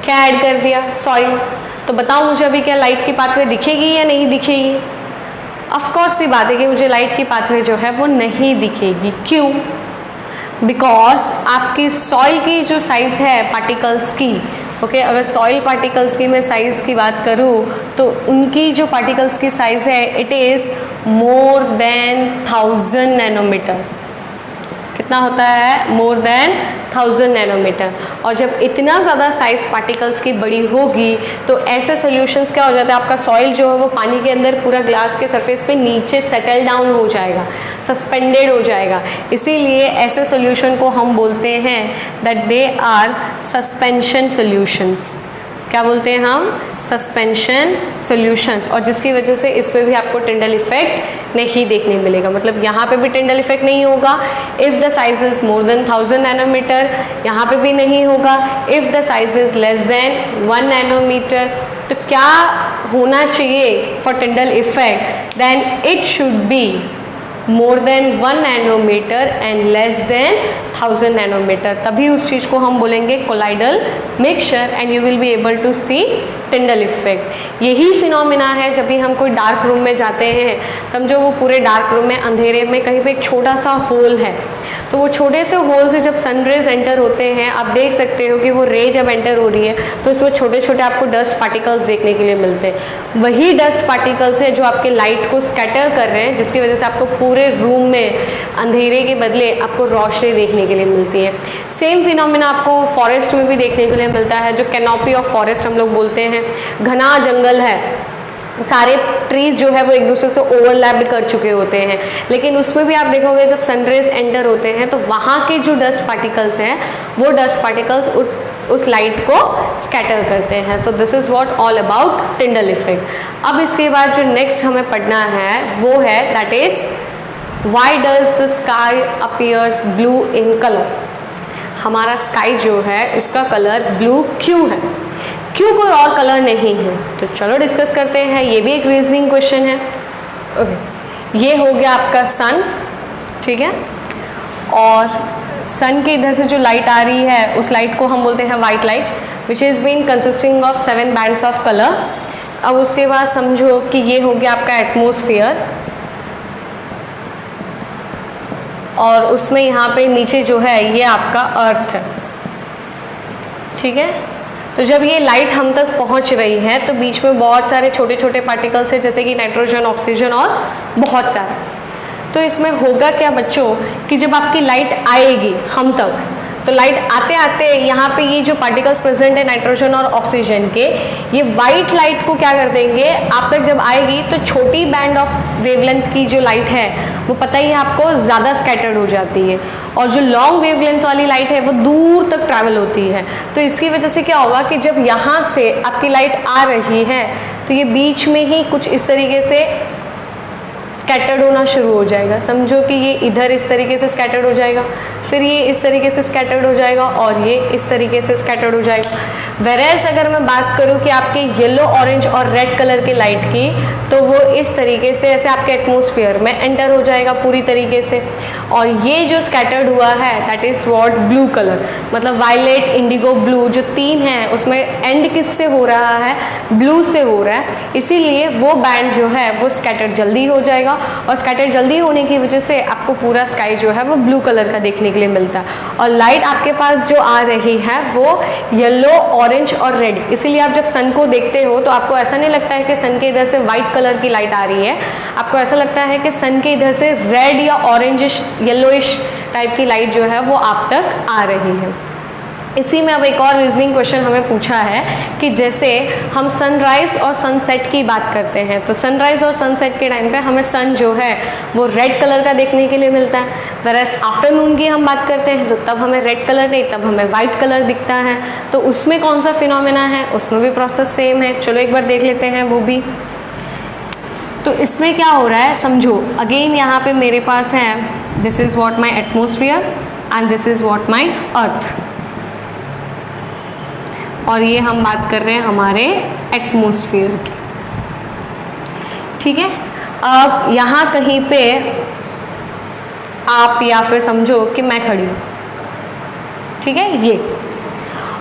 क्या ऐड कर दिया? सॉइल। तो बताओ मुझे अभी क्या लाइट की पाथवे दिखेगी या नहीं दिखेगी? ऑफकोर्स सी बात है कि मुझे लाइट की पाथवे जो है वो नहीं दिखेगी। क्यों? बिकॉज आपकी सॉइल की जो साइज़ है पार्टिकल्स की, ओके, अगर सॉइल पार्टिकल्स की मैं साइज़ की बात करूँ तो उनकी जो पार्टिकल्स की साइज़ है it is more than 1000 nanometer. कितना होता है, मोर देन 1000 नैनोमीटर। और जब इतना ज़्यादा साइज पार्टिकल्स की बड़ी होगी तो ऐसे सॉल्यूशंस क्या हो जाता है, आपका सॉइल जो है वो पानी के अंदर पूरा ग्लास के सरफेस पे नीचे सेटल डाउन हो जाएगा, सस्पेंडेड हो जाएगा। इसीलिए ऐसे सॉल्यूशन को हम बोलते हैं that they are suspension solutions. क्या बोलते हैं हम, सस्पेंशन सॉल्यूशंस। और जिसकी वजह से इस पे भी आपको टिंडल इफेक्ट नहीं देखने मिलेगा, मतलब यहाँ पे भी टिंडल इफेक्ट नहीं होगा if the size is more than 1000 nanometer, यहाँ पे भी नहीं होगा if the size is less than 1 nanometer. तो क्या होना चाहिए for Tyndall effect, then it should be more than 1 nanometer and less than 1000 nanometer, तभी उस चीज़ को हम बोलेंगे colloidal mixture and you will be able to see Tyndall effect. यही फिनोमिना है जब भी हम कोई डार्क रूम में जाते हैं, समझो वो पूरे डार्क रूम में अंधेरे में कहीं पे एक छोटा सा होल है, तो वो छोटे से होल से जब सन रेज एंटर होते हैं, आप देख सकते हो कि वो रे जब एंटर हो रही है तो इसमें छोटे छोटे आपको डस्ट पार्टिकल्स देखने के लिए मिलते हैं। वही डस्ट पार्टिकल्स है जो आपके लाइट को स्कैटर कर रहे हैं, जिसकी वजह से आपको पूरे रूम में अंधेरे के बदले आपको रोशनी देखने के लिए मिलती है। सेम फिनोमिना आपको फॉरेस्ट में भी देखने के लिए मिलता है, जो कैनोपी ऑफ फॉरेस्ट हम लोग बोलते हैं। घना जंगल है, सारे ट्रीज जो है वो एक दूसरे से ओवरलैप्ड कर चुके होते हैं, लेकिन उसमें भी आप देखोगे जब सनरेज एंटर होते हैं तो वहाँ के जो डस्ट पार्टिकल्स हैं वो डस्ट पार्टिकल्स उस लाइट को स्कैटर करते हैं। So this is what all about Tyndall effect. अब इसके बाद जो नेक्स्ट हमें पढ़ना है वो है that is why does the sky appears blue in colour. हमारा स्काई जो है उसका कलर ब्लू क्यों है, क्यों कोई और कलर नहीं है? तो चलो डिस्कस करते हैं, ये भी एक रीजनिंग क्वेश्चन है। ओके, ये हो गया आपका सन, ठीक है, और सन के इधर से जो लाइट आ रही है उस लाइट को हम बोलते हैं white light, which is been consisting of 7 bands of colour. अब उसके बाद समझो कि ये हो गया आपका एटमोसफियर, और उसमें यहाँ पे नीचे जो है ये आपका अर्थ है, ठीक है। तो जब ये लाइट हम तक पहुँच रही है तो बीच में बहुत सारे छोटे छोटे पार्टिकल्स हैं, जैसे कि नाइट्रोजन, ऑक्सीजन और बहुत सारे। तो इसमें होगा क्या बच्चों कि जब आपकी लाइट आएगी हम तक, तो लाइट आते आते यहाँ पे ये जो पार्टिकल्स प्रेजेंट है नाइट्रोजन और ऑक्सीजन के, ये वाइट लाइट को क्या कर देंगे, आप तक जब आएगी तो छोटी बैंड ऑफ वेवलेंथ की जो लाइट है वो पता ही है आपको ज़्यादा स्कैटर्ड हो जाती है, और जो लॉन्ग वेवलेंथ वाली लाइट है वो दूर तक ट्रैवल होती है। तो इसकी वजह से क्या होगा कि जब यहाँ से आपकी लाइट आ रही है तो ये बीच में ही कुछ इस तरीके से स्कैटर्ड होना शुरू हो जाएगा। समझो कि ये इधर इस तरीके से स्कैटर्ड हो जाएगा, फिर ये इस तरीके से स्कैटर्ड हो जाएगा, और ये इस तरीके से स्कैटर्ड हो जाएगा। वेरेज अगर मैं बात करूँ कि आपके येलो, ऑरेंज और रेड कलर की लाइट की, तो वो इस तरीके से ऐसे आपके एटमॉस्फेयर में एंटर हो जाएगा पूरी तरीके से। और ये जो स्कैटर्ड हुआ है that is what blue colour, मतलब वायलेट, इंडिगो, ब्लू जो तीन हैं उसमें एंड किससे हो रहा है, ब्लू से हो रहा है। इसीलिए वो बैंड जो है वो स्कैटर्ड जल्दी हो जाएगा, और स्कैटर जल्दी होने की वजह से आपको पूरा स्काई जो है वो ब्लू कलर का देखने के लिए मिलता है। और लाइट आपके पास जो आ रही है वो येलो, ऑरेंज और रेड, इसीलिए आप जब सन को देखते हो तो आपको ऐसा नहीं लगता है कि सन के इधर से वाइट कलर की लाइट आ रही है, आपको ऐसा लगता है कि सन के इधर से रेड या ऑरेंजिश, येलोइश टाइप की लाइट जो है वो आप तक आ रही है। इसी में अब एक और रीजनिंग क्वेश्चन हमें पूछा है कि जैसे हम सनराइज और सनसेट की बात करते हैं, तो सनराइज और सनसेट के टाइम पे हमें सन जो है वो रेड कलर का देखने के लिए मिलता है। दरअस आफ्टरनून की हम बात करते हैं तो तब हमें रेड कलर नहीं, तब हमें वाइट कलर दिखता है। तो उसमें कौन सा फिनोमेना है, उसमें भी प्रोसेस सेम है। चलो एक बार देख लेते हैं वो भी। तो इसमें क्या हो रहा है समझो, अगेन यहाँ पे मेरे पास है this is what my atmosphere and this is what my earth, और ये हम बात कर रहे हैं हमारे एटमॉस्फेयर की, ठीक है। अब यहाँ कहीं पे आप या फिर समझो कि मैं खड़ी हूँ, ठीक है, ये,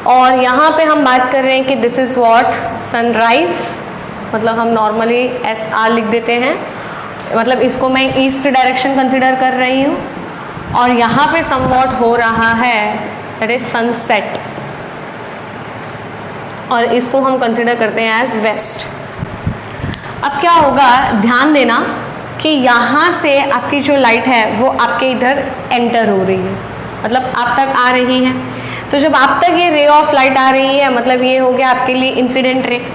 और यहाँ पे हम बात कर रहे हैं कि दिस इज़ व्हाट सनराइज, मतलब हम नॉर्मली SR लिख देते हैं, मतलब इसको मैं ईस्ट डायरेक्शन कंसिडर कर रही हूँ, और यहाँ पे समवॉट हो रहा है दैट इज सनसेट, और इसको हम कंसिडर करते हैं एज वेस्ट। अब क्या होगा, ध्यान देना कि यहाँ से आपकी जो लाइट है वो आपके इधर एंटर हो रही है, मतलब आप तक आ रही है। तो जब आप तक ये रे ऑफ लाइट आ रही है, मतलब ये हो गया आपके लिए इंसिडेंट रे।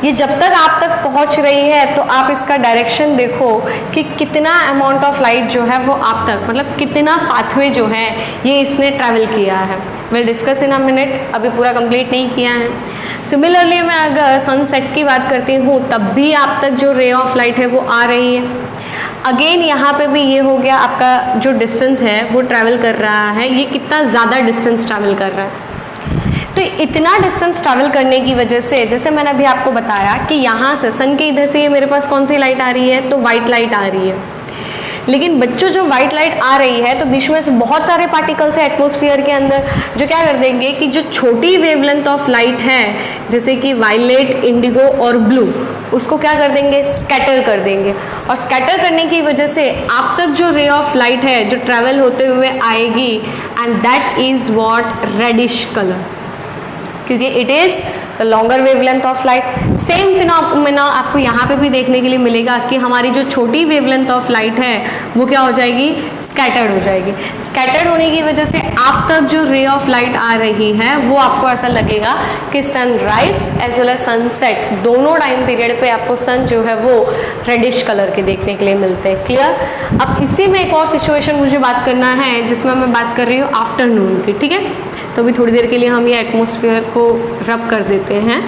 ये जब तक आप तक पहुंच रही है तो आप इसका डायरेक्शन देखो कि कितना अमाउंट ऑफ लाइट जो है वो आप तक, मतलब कितना पाथवे जो है ये इसने ट्रैवल किया है। Will discuss in a minute, अभी पूरा कंप्लीट नहीं किया है। सिमिलरली मैं अगर सनसेट की बात करती हूँ तब भी आप तक जो रे ऑफ लाइट है वो आ रही है। अगेन यहाँ पे भी ये हो गया आपका जो डिस्टेंस है वो ट्रैवल कर रहा है, ये कितना ज़्यादा डिस्टेंस ट्रैवल कर रहा है। तो इतना डिस्टेंस ट्रैवल करने की वजह से, जैसे मैंने अभी आपको बताया कि यहाँ से सन के इधर से ये मेरे पास कौन सी लाइट आ रही है, तो वाइट लाइट आ रही है। लेकिन बच्चों जो वाइट लाइट आ रही है तो बीच में से बहुत सारे पार्टिकल्स है एटमॉस्फेयर के अंदर जो क्या कर देंगे कि जो छोटी वेवलेंथ ऑफ लाइट है जैसे कि वायलेट, इंडिगो और ब्लू, उसको क्या कर देंगे, स्कैटर कर देंगे। और स्कैटर करने की वजह से आप तक जो रे ऑफ लाइट है जो ट्रेवल होते हुए आएगी, and that is what reddish colour, क्योंकि it is the longer wavelength of light. Same phenomena आपको यहाँ पे भी देखने के लिए मिलेगा कि हमारी जो छोटी वेवलेंथ ऑफ लाइट है वो क्या हो जाएगी, स्कैटर्ड हो जाएगी। स्कैटर्ड होने की वजह से आप तक जो रे ऑफ लाइट आ रही है वो आपको ऐसा लगेगा कि sunrise as well as sunset दोनों टाइम पीरियड पे आपको सन जो है वो रेडिश कलर के देखने के लिए मिलते हैं। क्लियर। अब इसी में एक और सिचुएशन मुझे बात करना है जिसमें मैं बात कर रही हूँ आफ्टरनून की, ठीक है। तो अभी थोड़ी देर के लिए हम ये एटमॉस्फेयर को रब कर देते हैं।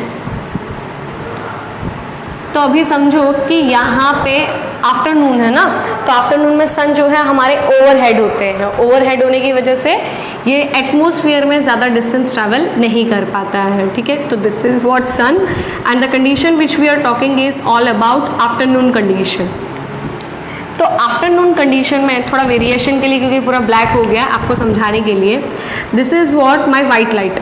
तो अभी समझो कि यहाँ पे आफ्टरनून है ना, तो आफ्टरनून में सन जो है हमारे ओवरहेड होते हैं। ओवरहेड होने की वजह से ये एटमॉस्फेयर में ज़्यादा डिस्टेंस ट्रैवल नहीं कर पाता है, ठीक है। तो this is what sun and the condition which we are talking is all about afternoon condition. तो आफ्टरनून कंडीशन में थोड़ा वेरिएशन के लिए, क्योंकि पूरा ब्लैक हो गया आपको समझाने के लिए, this is what my white light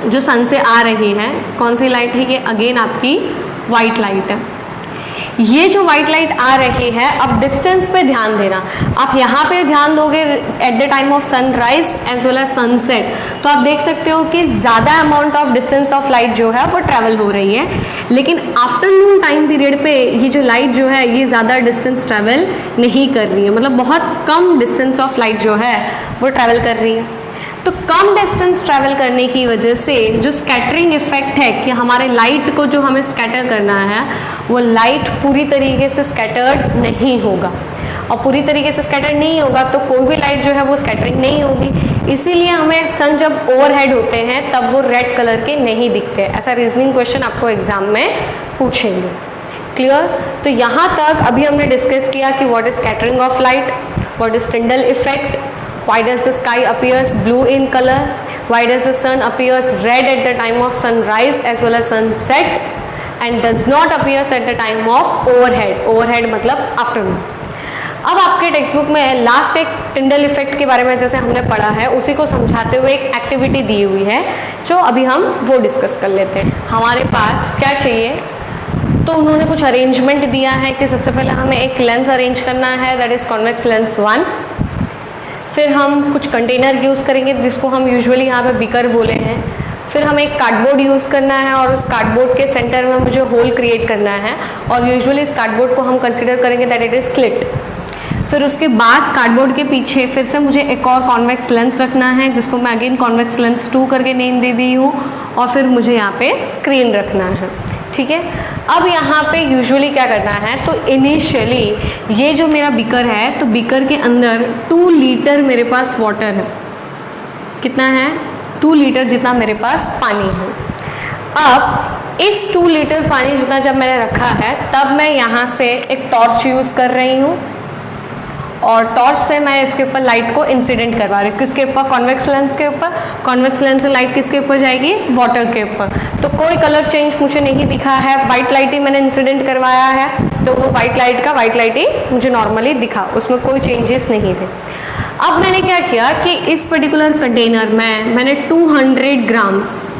जो सन से आ रही है। कौन सी लाइट है ये, अगेन आपकी वाइट लाइट है। ये जो वाइट लाइट आ रही है, अब डिस्टेंस पे ध्यान देना, आप यहाँ पे ध्यान दोगे at the time of sunrise as well as sunset, तो आप देख सकते हो कि ज़्यादा amount of distance of light जो है वो ट्रैवल हो रही है। लेकिन आफ्टरनून टाइम पीरियड पे ये जो लाइट जो है ये ज़्यादा डिस्टेंस ट्रैवल नहीं कर रही है, मतलब बहुत कम डिस्टेंस ऑफ लाइट जो है वो ट्रैवल कर रही है। तो कम डिस्टेंस ट्रैवल करने की वजह से जो स्कैटरिंग इफेक्ट है कि हमारे लाइट को जो हमें स्कैटर करना है वो लाइट पूरी तरीके से स्कैटर्ड नहीं होगा, और पूरी तरीके से स्कैटर नहीं होगा तो कोई भी लाइट जो है वो स्कैटरिंग नहीं होगी। इसीलिए हमें सन जब ओवरहेड होते हैं तब वो रेड कलर के नहीं दिखते। ऐसा रीजनिंग क्वेश्चन आपको एग्जाम में पूछेंगे। क्लियर। तो यहाँ तक अभी हमने डिस्कस किया कि what is scattering of light, what is Tyndall effect, why does the sky appears blue in color, why does the sun appears red at the time of sunrise as well as sunset and does not appears at the time of overhead, overhead मतलब afternoon। अब आपके टेक्स्ट बुक में लास्ट एक टिंडल इफेक्ट के बारे में जैसे हमने पढ़ा है उसी को समझाते हुए एक एक्टिविटी दी हुई है जो अभी हम वो डिस्कस कर लेते हैं। हमारे पास क्या चाहिए, तो उन्होंने कुछ अरेंजमेंट दिया है कि सबसे पहले हमें एक लेंस अरेंज करना है, दैट इज कॉन्वेक्स लेंस 1। फिर हम कुछ कंटेनर यूज़ करेंगे जिसको हम यूजुअली यहाँ पे बीकर बोले हैं। फिर हमें एक कार्डबोर्ड यूज़ करना है और उस कार्डबोर्ड के सेंटर में मुझे होल क्रिएट करना है, और यूजुअली इस कार्डबोर्ड को हम कंसिडर करेंगे दैट इट इज स्लिट। फिर उसके बाद कार्डबोर्ड के पीछे फिर से मुझे एक और कॉन्वेक्स लेंस रखना है जिसको मैं अगेन कॉन्वेक्स लेंस 2 करके नेम दे दी हूँ, और फिर मुझे यहाँ पे स्क्रीन रखना है, ठीक है। अब यहाँ पे यूजुअली क्या करना है, तो इनिशियली ये जो मेरा बीकर है तो बीकर के अंदर 2 लीटर मेरे पास वाटर है। कितना है, 2 लीटर जितना मेरे पास पानी है। अब इस 2 लीटर पानी जितना जब मैंने रखा है तब मैं यहाँ से एक टॉर्च यूज़ कर रही हूँ, और टॉर्च से मैं इसके ऊपर लाइट को इंसिडेंट करवा रही हूँ। किसके ऊपर, कॉन्वेक्स लेंस के ऊपर। कॉन्वेक्स लेंस से लाइट किसके ऊपर जाएगी, वाटर के ऊपर। तो कोई कलर चेंज मुझे नहीं दिखा है, वाइट लाइट ही मैंने इंसिडेंट करवाया है, तो वो वाइट लाइट ही मुझे नॉर्मली दिखा, उसमें कोई चेंजेस नहीं थे। अब मैंने क्या किया कि इस पर्टिकुलर कंटेनर में मैंने 200 ग्राम्स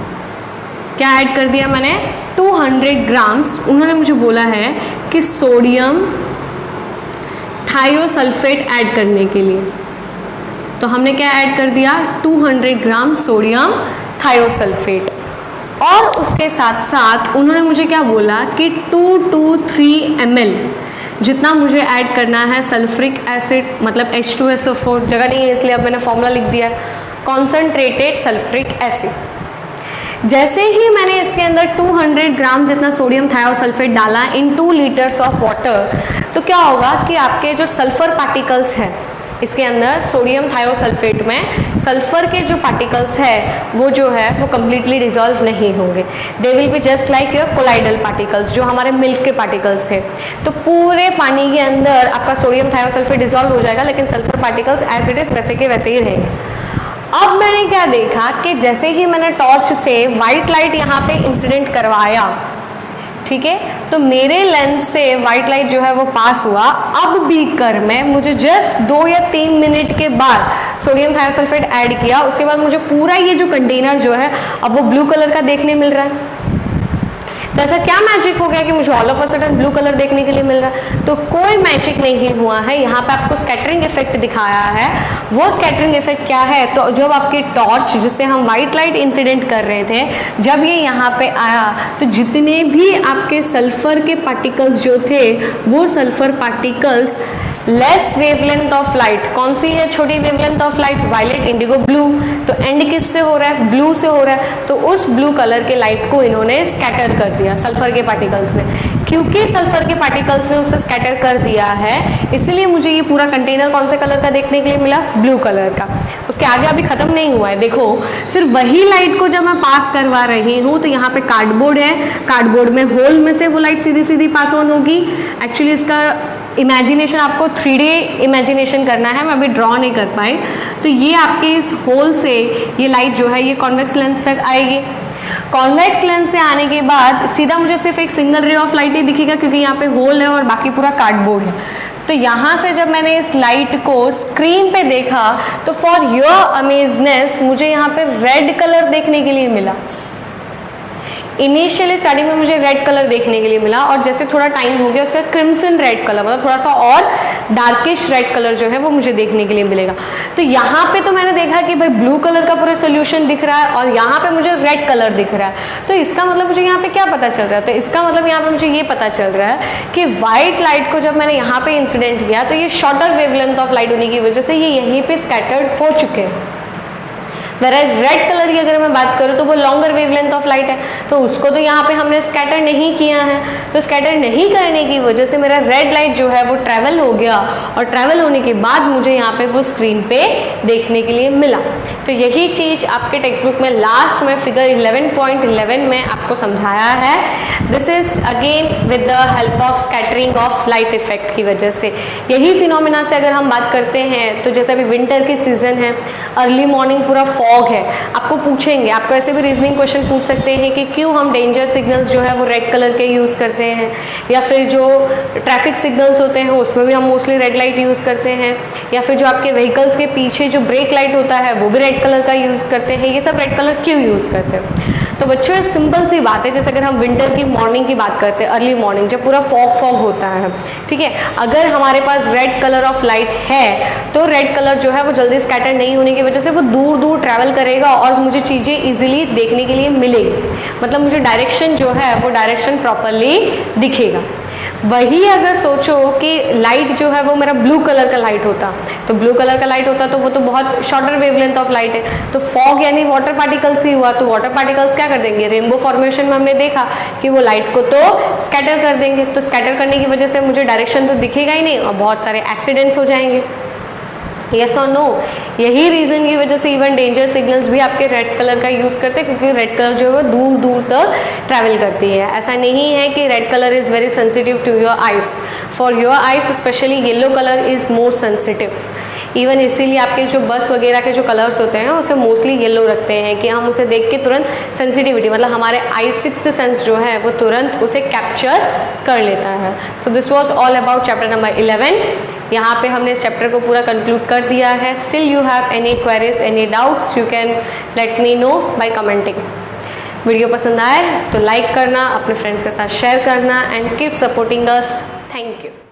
क्या ऐड कर दिया, मैंने 200 ग्राम्स, उन्होंने मुझे बोला है कि सोडियम थायोसल्फेट ऐड करने के लिए। तो हमने क्या ऐड कर दिया, 200 ग्राम सोडियम थायोसल्फेट। और उसके साथ साथ उन्होंने मुझे क्या बोला कि 2 to 3 ml जितना मुझे ऐड करना है सल्फ्रिक एसिड, मतलब H2SO4, जगह नहीं है इसलिए अब मैंने फॉर्मूला लिख दिया है, कॉन्सनट्रेटेड सल्फ्रिक एसिड। जैसे ही मैंने इसके अंदर 200 ग्राम जितना सोडियम थायोसल्फेट डाला इन 2 लीटर्स ऑफ वाटर, तो क्या होगा कि आपके जो सल्फर पार्टिकल्स हैं इसके अंदर, सोडियम थायोसल्फेट में सल्फर के जो पार्टिकल्स है वो जो है वो कम्प्लीटली डिजॉल्व नहीं होंगे। They will be just like your colloidal particles, जो हमारे मिल्क के पार्टिकल्स थे। तो पूरे पानी के अंदर आपका सोडियम थायोसल्फेट डिजॉल्व हो जाएगा, लेकिन sulphur particles as it is वैसे के वैसे ही रहेंगे। अब मैंने क्या देखा कि जैसे ही मैंने टॉर्च से वाइट लाइट यहाँ पे इंसिडेंट करवाया, ठीक है, तो मेरे लेंस से वाइट लाइट जो है वो पास हुआ। अब बीकर में मुझे जस्ट 2 या 3 मिनट के बाद सोडियम थायोसल्फेट ऐड किया, उसके बाद मुझे पूरा ये जो कंटेनर जो है अब वो ब्लू कलर का देखने मिल रहा है। तो ऐसा क्या मैजिक हो गया कि मुझे all of a sudden blue colour देखने के लिए मिल रहा है? तो कोई मैजिक नहीं हुआ है, यहाँ पे आपको स्कैटरिंग इफेक्ट दिखाया है। वो स्कैटरिंग इफेक्ट क्या है? तो जब आपकी टॉर्च जिससे हम व्हाइट लाइट इंसिडेंट कर रहे थे, जब ये यहाँ पे आया तो जितने भी आपके सल्फर के पार्टिकल्स जो थे वो sulphur particles less wavelength of light, कौन सी है छोटी wavelength of light? Violet, indigo, blue. तो एंड किससे हो रहा है? ब्लू से हो रहा है। तो उस ब्लू कलर के लाइट को इन्होंने स्कैटर कर दिया सल्फर के पार्टिकल्स ने। क्योंकि सल्फर के पार्टिकल्स ने उसे स्कैटर कर दिया है, इसलिए मुझे ये पूरा कंटेनर कौन से कलर का देखने के लिए मिला? ब्लू कलर का। उसके आगे अभी खत्म नहीं हुआ है, देखो फिर वही लाइट को जब मैं पास करवा रही हूँ तो यहाँ पे कार्डबोर्ड है, कार्डबोर्ड में होल में से वो light Sidhi Sidhi pass on होगी। एक्चुअली इसका इमेजिनेशन आपको 3D इमेजिनेशन करना है, मैं अभी ड्रॉ नहीं कर पाई। तो ये आपके इस होल से ये लाइट जो है ये कॉन्वेक्स लेंस तक आएगी। कॉन्वेक्स लेंस से आने के बाद सीधा मुझे सिर्फ एक सिंगल रे ऑफ लाइट ही दिखेगा, क्योंकि यहाँ पे होल है और बाकी पूरा कार्डबोर्ड है। तो यहाँ से जब मैंने इस लाइट को स्क्रीन पे देखा तो फॉर योर अमेजनेस मुझे यहाँ पे रेड कलर देखने के लिए मिला। इनिशियली स्टार्टिंग में मुझे रेड कलर देखने के लिए मिला, और जैसे थोड़ा टाइम हो गया उसका क्रिम्सन रेड कलर, मतलब थोड़ा सा और डार्किश रेड कलर जो है वो मुझे देखने के लिए मिलेगा। तो यहाँ पे तो मैंने देखा कि भाई ब्लू कलर का पूरा सोल्यूशन दिख रहा है और यहाँ पे मुझे रेड कलर दिख रहा है। तो इसका मतलब मुझे यहाँ पे क्या पता चल रहा है? तो इसका मतलब यहाँ पे मुझे ये पता चल रहा है कि व्हाइट लाइट को जब मैंने यहाँ पे इंसिडेंट किया तो ये शॉर्टर वेवलेंथ ऑफ लाइट होने की वजह से ये यहीं पे स्कैटर्ड हो चुके हैं। वेराइज रेड कलर की अगर मैं बात करूँ तो वो लॉन्गर वेवलेंथ ऑफ लाइट है, तो उसको तो यहाँ पे हमने स्कैटर नहीं किया है। तो स्कैटर नहीं करने की वजह से मेरा रेड लाइट जो है वो ट्रैवल हो गया, और ट्रैवल होने के बाद मुझे यहाँ पे वो स्क्रीन पे देखने के लिए मिला। तो यही चीज़ आपके टेक्स्ट बुक में लास्ट में फिगर 11.11 में आपको समझाया है। This is again with the help of scattering of light effect की वजह से। यही फिनोमिना से अगर हम बात करते हैं तो जैसे अभी विंटर की सीजन है, अर्ली मॉर्निंग पूरा फॉग है, आपको पूछेंगे, आपको ऐसे भी रीजनिंग क्वेश्चन पूछ सकते हैं कि क्यों हम डेंजर सिग्नल्स जो है वो रेड कलर के यूज़ करते हैं, या फिर जो ट्रैफिक सिग्नल्स होते हैं उसमें भी हम मोस्टली रेड लाइट यूज़ करते हैं, या फिर जो आपके व्हीकल्स के पीछे जो ब्रेक लाइट होता है वो भी रेड कलर का यूज़ करते हैं। ये सब रेड कलर क्यों यूज़ करते हैं? तो बच्चों ये सिंपल सी बात है। जैसे अगर हम विंटर की मॉर्निंग की बात करते हैं, अर्ली मॉर्निंग जब पूरा फॉग होता है, ठीक है, अगर हमारे पास रेड कलर ऑफ लाइट है तो रेड कलर जो है वो जल्दी स्कैटर नहीं होने की वजह से वो दूर दूर ट्रैवल करेगा और मुझे चीज़ें इजीली देखने के लिए मिलेगी, मतलब मुझे डायरेक्शन जो है वो डायरेक्शन प्रॉपरली दिखेगा। वही अगर सोचो कि लाइट जो है वो मेरा ब्लू कलर का लाइट होता, तो ब्लू कलर का लाइट होता तो वो तो बहुत शॉर्टर वेवलेंथ ऑफ लाइट है। तो फॉग यानी वाटर पार्टिकल्स ही हुआ, तो वाटर पार्टिकल्स क्या कर देंगे? रेनबो फॉर्मेशन में हमने देखा कि वो लाइट को तो स्कैटर कर देंगे। तो स्कैटर करने की वजह से मुझे डायरेक्शन तो दिखेगा ही नहीं और बहुत सारे एक्सीडेंट्स हो जाएंगे। यस और नो? यही रीजन की वजह से इवन डेंजर सिग्नल्स भी आपके रेड कलर का यूज़ करते हैं, क्योंकि रेड कलर जो है वो दूर दूर तक ट्रैवल करती है। ऐसा नहीं है कि red colour is very sensitive to your eyes. For your eyes specially yellow colour is more sensitive. Even इसीलिए आपके जो बस वगैरह के जो कलर्स होते हैं उसे मोस्टली येलो रखते हैं कि हम उसे देख के तुरंत सेंसिटिविटी, मतलब हमारे आई सिक्स्थ सेंस जो है वो तुरंत उसे कैप्चर कर लेता है। So this was all about chapter number 11। यहाँ पे हमने इस चैप्टर को पूरा कंक्लूड कर दिया है। Still you have any queries, any doubts, you can let me know by commenting. Video पसंद आए तो लाइक करना, अपने फ्रेंड्स के साथ शेयर करना, and keep supporting us. Thank you.